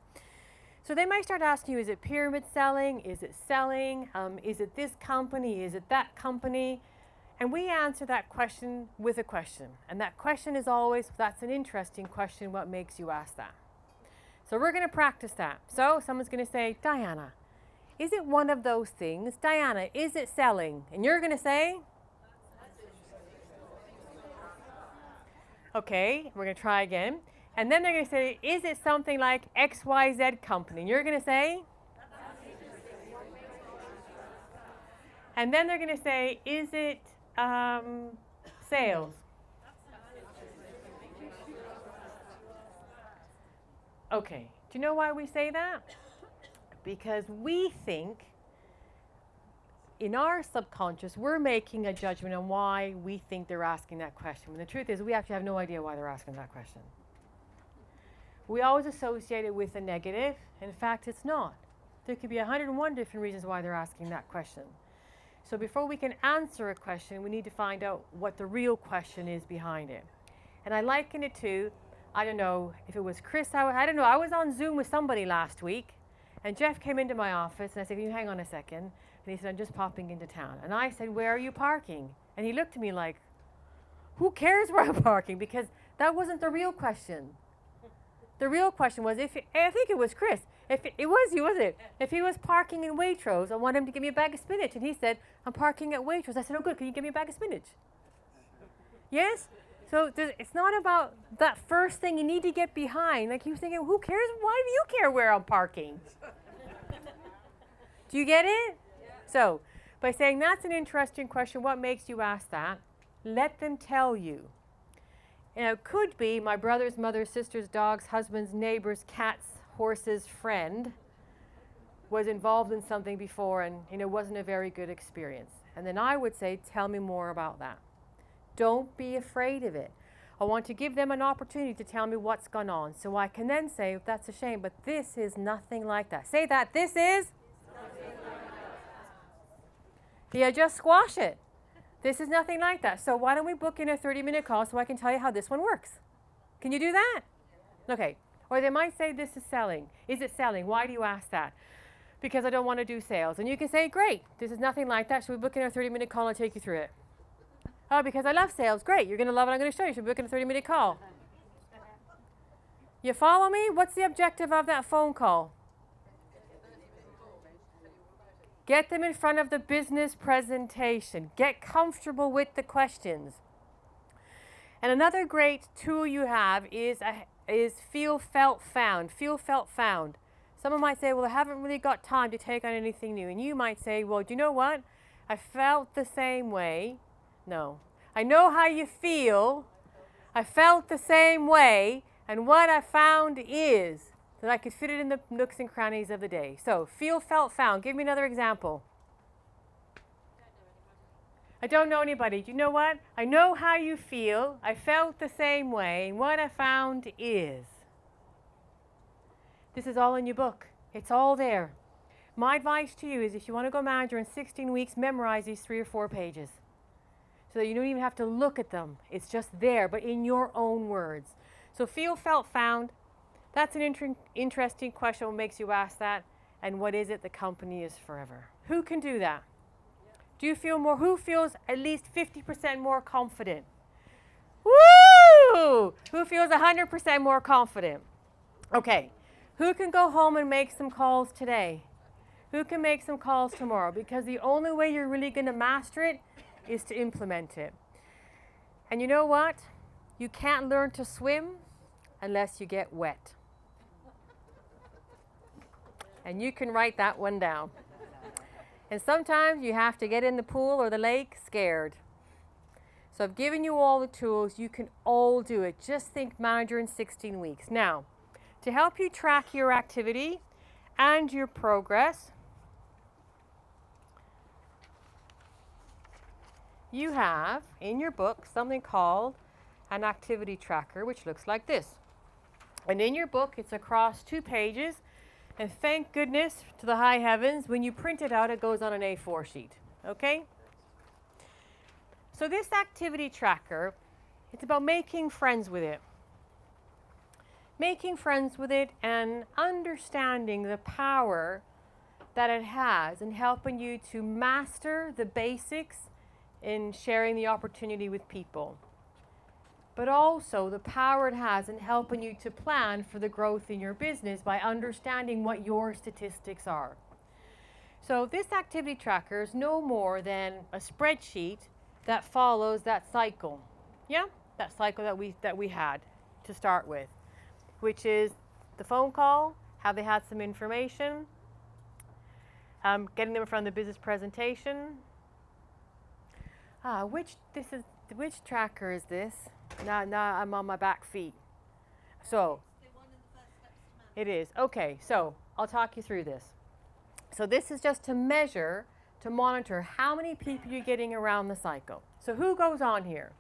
So they might start asking you, is it pyramid selling? Is it selling? Is it this company? Is it that company? And we answer that question with a question. And that question is always, that's an interesting question. What makes you ask that? So we're going to practice that. So someone's going to say, Diana, is it one of those things? Diana, is it selling? And you're going to say? Okay, we're going to try again. And then they're going to say, is it something like XYZ company? And you're going to say? And then they're going to say, is it sales? Okay, do you know why we say that? Because we think in our subconscious, we're making a judgment on why we think they're asking that question. When the truth is, we actually have no idea why they're asking that question. We always associate it with a negative. In fact, it's not. There could be 101 different reasons why they're asking that question. So before we can answer a question, we need to find out what the real question is behind it. And I liken it to, I don't know if it was Chris, I don't know, I was on Zoom with somebody last week, and Jeff came into my office, and I said, can you hang on a second? And he said, I'm just popping into town. And I said, where are you parking? And he looked at me like, who cares where I'm parking? Because that wasn't the real question. The real question was, I think it was Chris. It was you, was it? If he was parking in Waitrose, I want him to give me a bag of spinach. And he said, I'm parking at Waitrose. I said, oh good, can you give me a bag of spinach? Yes? So it's not about that first thing you need to get behind. Like he was thinking, who cares? Why do you care where I'm parking? Do you get it? Yeah. So by saying that's an interesting question, what makes you ask that? Let them tell you. And it could be my brother's, mother's, sister's, dog's, husband's, neighbor's, cat's, horse's friend was involved in something before and it wasn't a very good experience. And then I would say, tell me more about that. Don't be afraid of it. I want to give them an opportunity to tell me what's gone on. So I can then say, that's a shame, but this is nothing like that. Say that, this is? Yeah, just squash it. This is nothing like that. So why don't we book in a 30-minute call so I can tell you how this one works? Can you do that? Okay. Or they might say this is selling. Is it selling? Why do you ask that? Because I don't want to do sales. And you can say, great, this is nothing like that. Should we book in a 30-minute call and take you through it? Oh, because I love sales. Great, you're going to love it. I'm going to show you. Should we book in a 30-minute call? You follow me? What's the objective of that phone call? Get them in front of the business presentation. Get comfortable with the questions. And another great tool you have is feel, felt, found. Feel, felt, found. Someone might say, well, I haven't really got time to take on anything new. And you might say, well, do you know what? I felt the same way. No. I know how you feel. I felt the same way. And what I found is that I could fit it in the nooks and crannies of the day. So, feel, felt, found. Give me another example. I don't know anybody. Do you know what? I know how you feel. I felt the same way. And what I found is. This is all in your book. It's all there. My advice to you is if you want to go manager in 16 weeks, memorize these 3 or 4 pages. So that you don't even have to look at them. It's just there, but in your own words. So feel, felt, found. That's an interesting question. What makes you ask that? And what is it the company is forever? Who can do that? Do you feel more? Who feels at least 50% more confident? Woo! Who feels 100% more confident? Okay. Who can go home and make some calls today? Who can make some calls tomorrow? Because the only way you're really going to master it is to implement it. And you know what? You can't learn to swim unless you get wet. And you can write that one down. And sometimes you have to get in the pool or the lake scared. So I've given you all the tools. You can all do it. Just think manager in 16 weeks. Now, to help you track your activity and your progress, you have in your book something called an activity tracker, which looks like this. And in your book, it's across 2 pages. And thank goodness to the high heavens, when you print it out, it goes on an A4 sheet. Okay? So this activity tracker, it's about making friends with it. Making friends with it and understanding the power that it has in helping you to master the basics in sharing the opportunity with people. But also the power it has in helping you to plan for the growth in your business by understanding what your statistics are. So this activity tracker is no more than a spreadsheet that follows that cycle. Yeah, that cycle that we had to start with, which is the phone call, have they had some information, getting them in front of the business presentation, Which tracker is this? Now I'm on my back feet. So it is. Okay, so I'll talk you through this. So this is just to measure, to monitor how many people you're getting around the cycle. So who goes on here?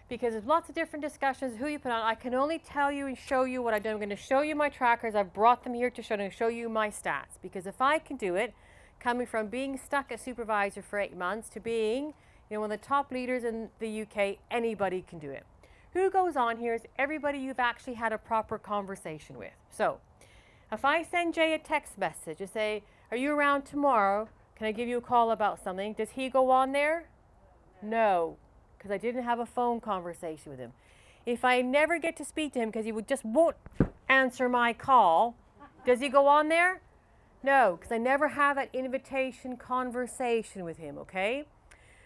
Because there's lots of different discussions, who you put on. I can only tell you and show you what I've done. I'm going to show you my trackers. I've brought them here to show you my stats. Because if I can do it, coming from being stuck as supervisor for 8 months to being one of the top leaders in the UK, anybody can do it. Who goes on here is everybody you've actually had a proper conversation with. So if I send Jay a text message and say, are you around tomorrow? Can I give you a call about something? Does he go on there? No, because I didn't have a phone conversation with him. If I never get to speak to him because he just won't answer my call, does he go on there? No, because I never have an invitation conversation with him, okay?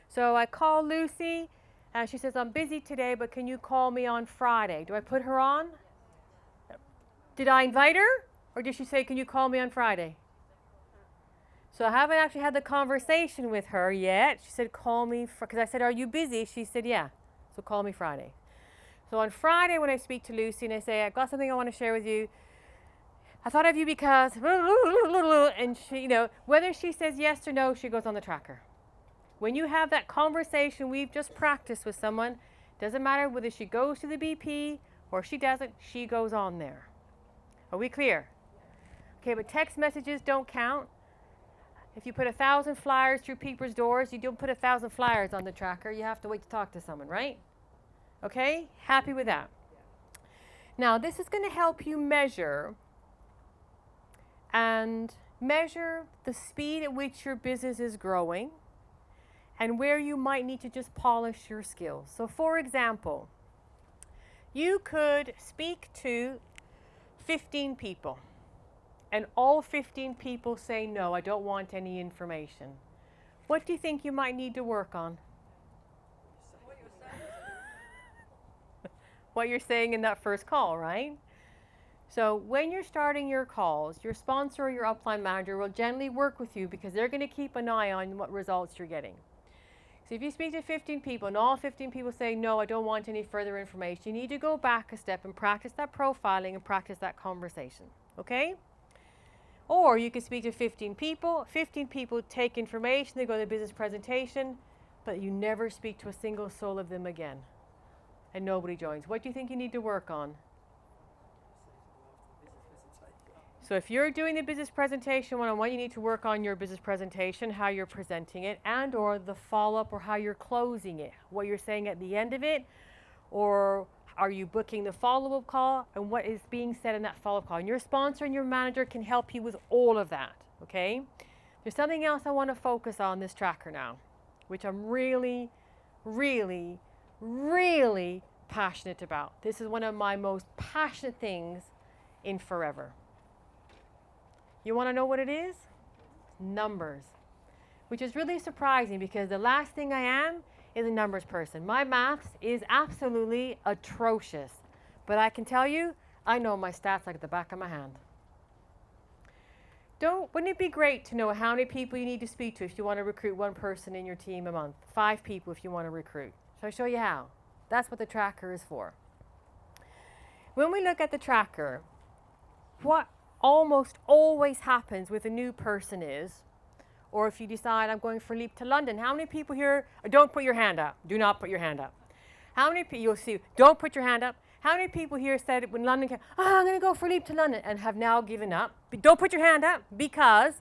So I call Lucy, and she says, I'm busy today, but can you call me on Friday? Do I put her on? Did I invite her? Or did she say, can you call me on Friday? So I haven't actually had the conversation with her yet. She said, call me, because I said, are you busy? She said, yeah. So call me Friday. So on Friday when I speak to Lucy and I say, I've got something I want to share with you. I thought of you because, and she, whether she says yes or no, she goes on the tracker. When you have that conversation we've just practiced with someone, doesn't matter whether she goes to the BP or she doesn't, she goes on there. Are we clear? Okay, but text messages don't count. If you put 1,000 flyers through people's doors, you don't put 1,000 flyers on the tracker. You have to wait to talk to someone, right? Okay, happy with that? Now, this is going to help you measure the speed at which your business is growing and where you might need to just polish your skills. So, for example, you could speak to 15 people. And all 15 people say, no, I don't want any information. What do you think you might need to work on? What you're saying in that first call, right? So when you're starting your calls, your sponsor or your upline manager will generally work with you because they're going to keep an eye on what results you're getting. So if you speak to 15 people and all 15 people say, no, I don't want any further information, you need to go back a step and practice that profiling and practice that conversation, okay? Or you could speak to 15 people take information, they go to the business presentation, but you never speak to a single soul of them again. And nobody joins. What do you think you need to work on? So if you're doing the business presentation one-on-one, you need to work on your business presentation, how you're presenting it, and or the follow-up or how you're closing it, what you're saying at the end of it, or are you booking the follow-up call and what is being said in that follow-up call? And your sponsor and your manager can help you with all of that, okay? There's something else I want to focus on this tracker now, which I'm really, really, really passionate about. This is one of my most passionate things in forever. You want to know what it is? Numbers, which is really surprising because the last thing I am is a numbers person. My maths is absolutely atrocious. But I can tell you, I know my stats like the back of my hand. Wouldn't it be great to know how many people you need to speak to if you want to recruit one person in your team a month? 5 people if you want to recruit. So I show you how. That's what the tracker is for. When we look at the tracker, what almost always happens with a new person is, or if you decide I'm going for Leap to London, how many people here, don't put your hand up, do not put your hand up. How many people, you'll see, don't put your hand up. How many people here said when London came, I'm going to go for Leap to London and have now given up? But don't put your hand up because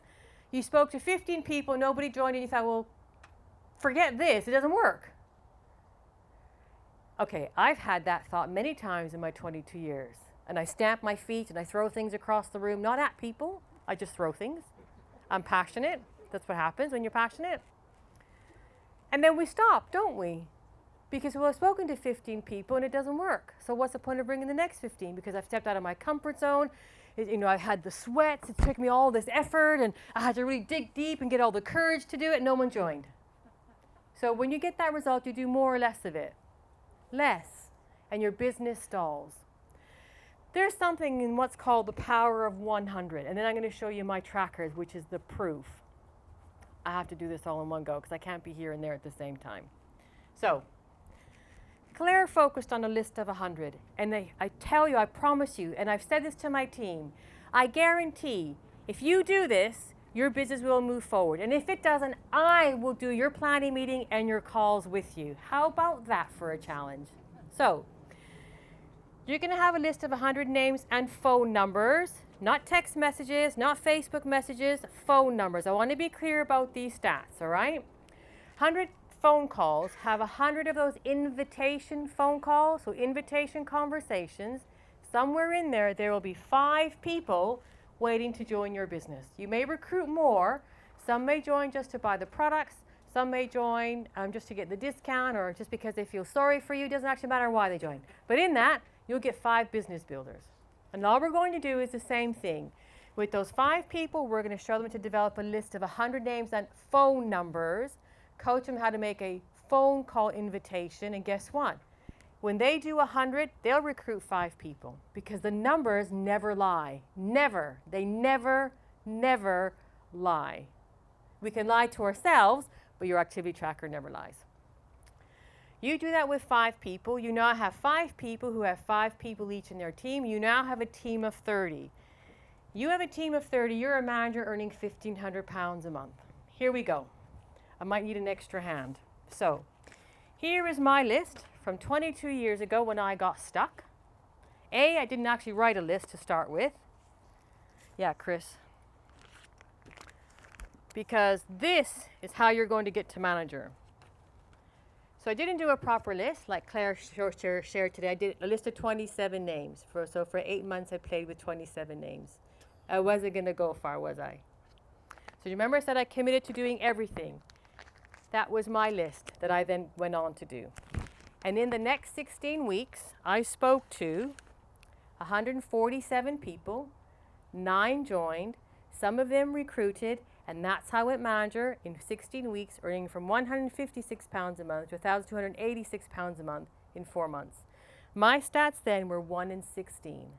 you spoke to 15 people, nobody joined and you thought, well, forget this, it doesn't work. Okay, I've had that thought many times in my 22 years. And I stamp my feet and I throw things across the room, not at people, I just throw things. I'm passionate. That's what happens when you're passionate. And then we stop, don't we? Because I've spoken to 15 people and it doesn't work. So what's the point of bringing the next 15? Because I've stepped out of my comfort zone. I've had the sweats. It took me all this effort and I had to really dig deep and get all the courage to do it. No one joined. So when you get that result, you do more or less of it. Less. And your business stalls. There's something in what's called the power of 100. And then I'm going to show you my trackers, which is the proof. I have to do this all in one go because I can't be here and there at the same time. So, Claire focused on a list of 100. And I tell you, I promise you, and I've said this to my team, I guarantee if you do this, your business will move forward. And if it doesn't, I will do your planning meeting and your calls with you. How about that for a challenge? So, you're going to have a list of 100 names and phone numbers, not text messages, not Facebook messages, phone numbers. I want to be clear about these stats, all right? 100 phone calls, have 100 of those invitation phone calls, so invitation conversations. Somewhere in there, there will be 5 people waiting to join your business. You may recruit more. Some may join just to buy the products. Some may join just to get the discount or just because they feel sorry for you. It doesn't actually matter why they join. But in that, you'll get 5 business builders. And all we're going to do is the same thing. With those 5 people, we're going to show them to develop a list of 100 names and phone numbers, coach them how to make a phone call invitation, and guess what? When they do 100, they'll recruit 5 people because the numbers never lie. Never. They never, never lie. We can lie to ourselves, but your activity tracker never lies. You do that with 5 people. You now have 5 people who have 5 people each in their team. You now have a team of 30. You have a team of 30. You're a manager earning £1,500 a month. Here we go. I might need an extra hand. So here is my list from 22 years ago when I got stuck. I didn't actually write a list to start with. Yeah, Chris. Because this is how you're going to get to manager. So I didn't do a proper list like Claire shared today. I did a list of 27 names. So for 8 months I played with 27 names. I wasn't going to go far, was I? So you remember I said I committed to doing everything. That was my list that I then went on to do. And in the next 16 weeks, I spoke to 147 people, 9 joined, some of them recruited, and that's how I went manager in 16 weeks, earning from £156 a month to £1,286 a month in 4 months. My stats then were 1 in 16.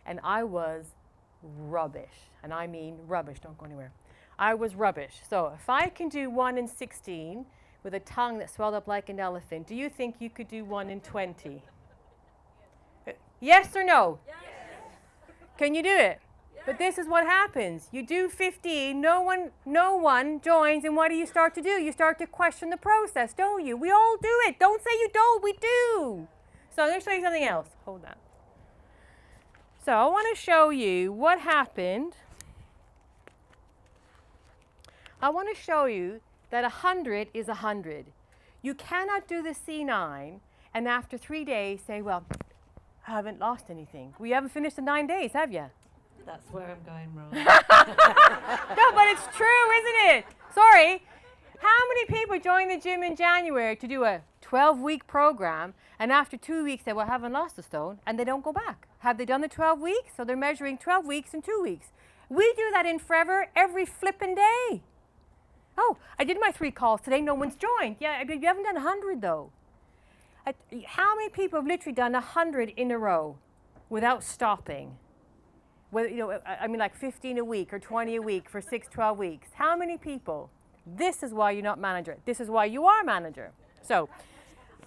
And I was rubbish. And I mean rubbish, don't go anywhere. I was rubbish. So if I can do 1 in 16 with a tongue that swelled up like an elephant, do you think you could do 1 in 20? Yes or no? Yes. Can you do it? Yes. But this is what happens. You do 15, no one joins, and what do you start to do? You start to question the process, don't you? We all do it. Don't say you don't, we do. So I'm going to show you something else. Hold that. So I want to show you what happened. I want to show you that 100 is 100. You cannot do the C9 and after 3 days say, well, I haven't lost anything. We haven't finished the 9 days, have you? That's where I'm going wrong. No, but it's true, isn't it? Sorry. How many people join the gym in January to do a 12-week program and after 2 weeks say, well, I haven't lost a stone, and they don't go back? Have they done the 12 weeks? So they're measuring 12 weeks and 2 weeks. We do that in Forever every flippin' day. Oh, I did my 3 calls today, no one's joined. Yeah, you haven't done 100 though. How many people have literally done 100 in a row without stopping? Whether, you know, I mean like 15 a week or 20 a week for 6, 12 weeks. How many people? This is why you're not manager. This is why you are manager. So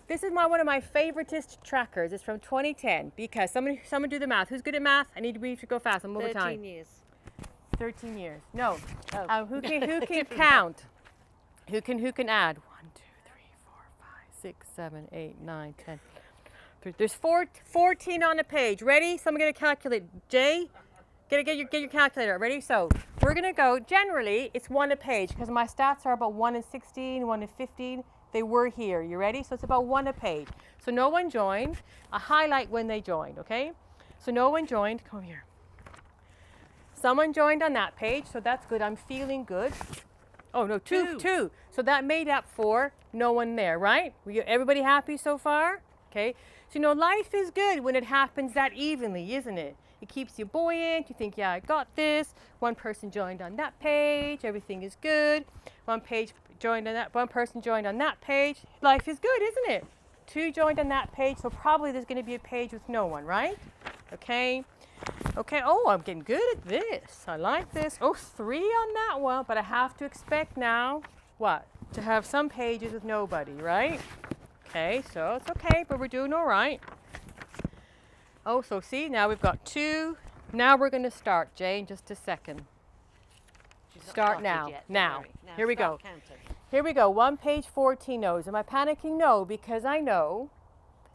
this is one of my favoritist trackers. It's from 2010 because someone do the math. Who's good at math? We should go fast. I'm over time. 13 years. 13 years. No. Oh. Who can count? Who can add? 1, 2, 3, 4, 5, 6, 7, 8, 9, 10. There's 14 on the page. Ready? Someone get a calculator. Jay, get your calculator. Ready? So we're gonna go. Generally, it's 1 a page because my stats are about 1 in 16, 1 in 15. They were here. You ready? So it's about 1 a page. So no one joined. I highlight when they joined. Okay? So no one joined. Come here. Someone joined on that page, so that's good. I'm feeling good. Oh, no, two. So that made up for no one there, right? Everybody happy so far? Okay. So, you know, life is good when it happens that evenly, isn't it? It keeps you buoyant. You think, yeah, I got this. One person joined on that page. Everything is good. One person joined on that page. Life is good, isn't it? 2 joined on that page, so probably there's going to be a page with no one, right? Okay. Okay, oh, I'm getting good at this. I like this. Oh, 3 on that one, but I have to expect now, what? to have some pages with nobody, right? Okay, so it's okay, but we're doing all right. Oh, so see, now we've got 2. Now we're going to start, Jay, in just a second. She's not Start started now. yet, don't Now. worry. Here we start go. counting. Here we go, 1 page 14 no's. Am I panicking? No, because I know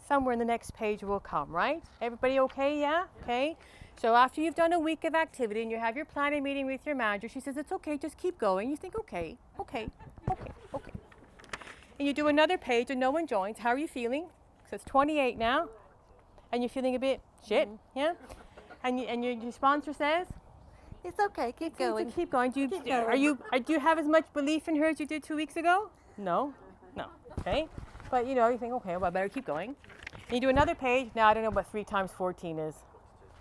somewhere in the next page will come, right? Everybody okay? Yeah? Okay. So after you've done a week of activity and you have your planning meeting with your manager, she says, it's okay, just keep going. You think, okay. And you do another page and no one joins. How are you feeling? So it's 28 now. And you're feeling a bit shit, yeah? And your sponsor says, It's okay, keep going. keep going. Do you have as much belief in her as you did 2 weeks ago? No. Okay. But you think, okay, well, I better keep going. And you do another page. Now I don't know what 3 times 14 is.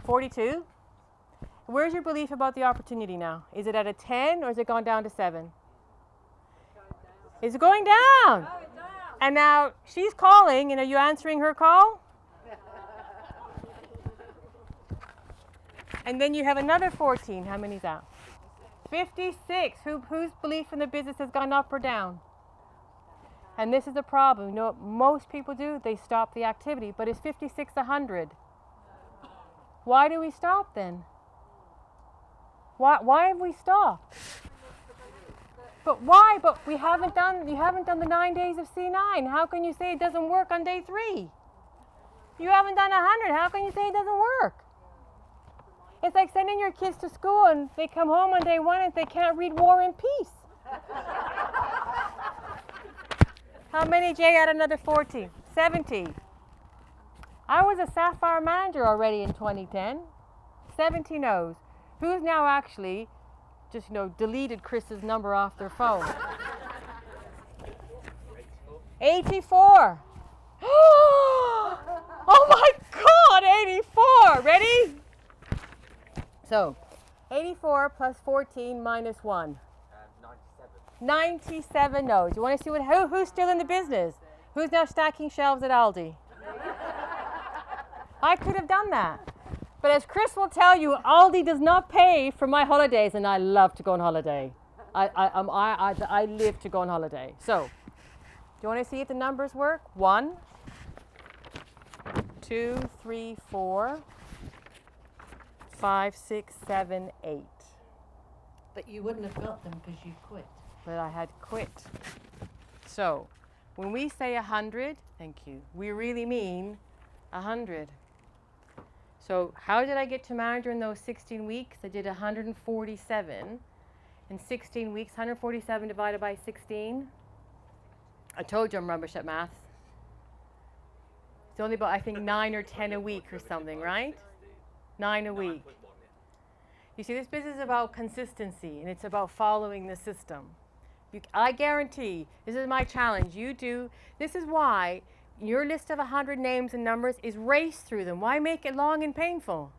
42. Where's your belief about the opportunity now? Is it at a 10 or has it gone down to 7? Is it going down? And now she's calling, and are you answering her call? And then you have another 14. How many is that? 56. Whose belief in the business has gone up or down? And this is the problem. You know what most people do? They stop the activity. But is 56 100? Why do we stop then? Why have we stopped? But why? But you haven't done the 9 days of C9. How can you say it doesn't work on day 3? You haven't done 100. How can you say it doesn't work? It's like sending your kids to school and they come home on day 1 and they can't read War and Peace. How many, Jay? Add another 14. 70. I was a Sapphire manager already in 2010. 70 no's. Who's now actually just, deleted Chris's number off their phone? 84. Oh my God, 84. Ready? So, 84 plus 14 minus 1. 97 no's. You want to see who's still in the business? Who's now stacking shelves at Aldi? I could have done that. But as Chris will tell you, Aldi does not pay for my holidays, and I love to go on holiday. I live to go on holiday. So, do you want to see if the numbers work? 1, 2, 3, 4, 5, 6, 7, 8. But you wouldn't have got them because you quit. But I had quit. So, when we say 100, thank you, we really mean 100. So how did I get to manager in those 16 weeks? I did 147 in 16 weeks. 147 divided by 16. I told you I'm rubbish at maths. It's only about, I think, 9 or 10 a week or something, right? 9 a week. You see, this business is about consistency, and it's about following the system. I guarantee, this is my challenge, this is why your list of 100 names and numbers is race through them. Why make it long and painful?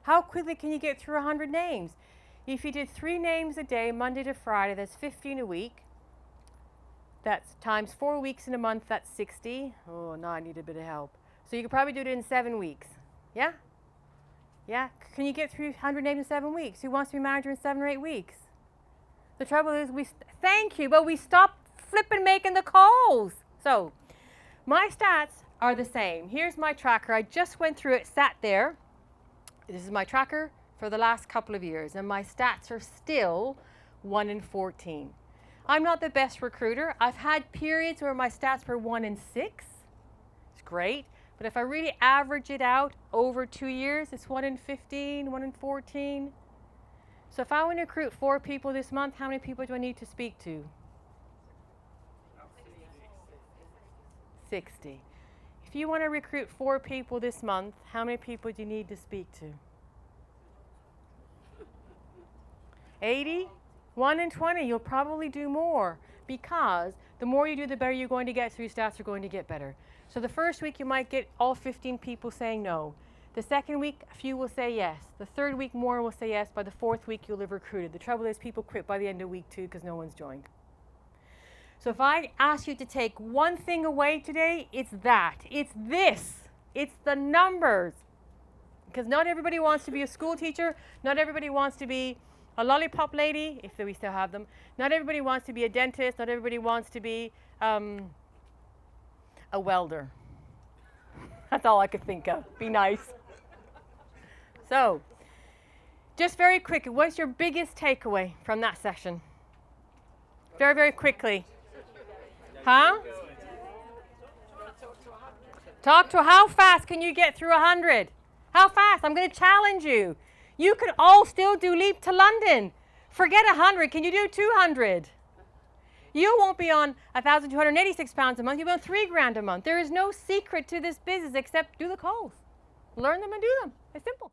How quickly can you get through 100 names? If you did 3 names a day, Monday to Friday, that's 15 a week. That's times 4 weeks in a month, that's 60. Oh, no, I need a bit of help. So you could probably do it in 7 weeks. Yeah? Yeah? Can you get through 100 names in 7 weeks? Who wants to be manager in 7 or 8 weeks? The trouble is, thank you, but we stopped flipping making the calls. So, my stats are the same. Here's my tracker. I just went through it, sat there. This is my tracker for the last couple of years, and my stats are still 1 in 14. I'm not the best recruiter. I've had periods where my stats were 1 in 6. It's great. But if I really average it out over 2 years, it's 1 in 15, 1 in 14. So if I want to recruit 4 people this month, how many people do I need to speak to? 60. If you want to recruit 4 people this month, how many people do you need to speak to? 80? 1 in 20. You'll probably do more, because the more you do, the better you're going to get, so your stats are going to get better. So the first week you might get all 15 people saying no. The second week, a few will say yes. The third week, more will say yes. By the 4th week, you'll have recruited. The trouble is, people quit by the end of week 2 because no one's joined. So if I ask you to take one thing away today, it's that. It's this. It's the numbers. Because not everybody wants to be a school teacher. Not everybody wants to be A lollipop lady, if we still have them. Not everybody wants to be a dentist. Not everybody wants to be a welder. That's all I could think of. Be nice. So, just very quickly, what's your biggest takeaway from that session? Very, very quickly. Huh? Talk to how fast can you get through 100? How fast? I'm going to challenge you. You could all still do Leap to London. Forget 100. Can you do 200? You won't be on £1,286 a month. You'll be on $3,000 a month. There is no secret to this business except do the calls. Learn them and do them. It's simple.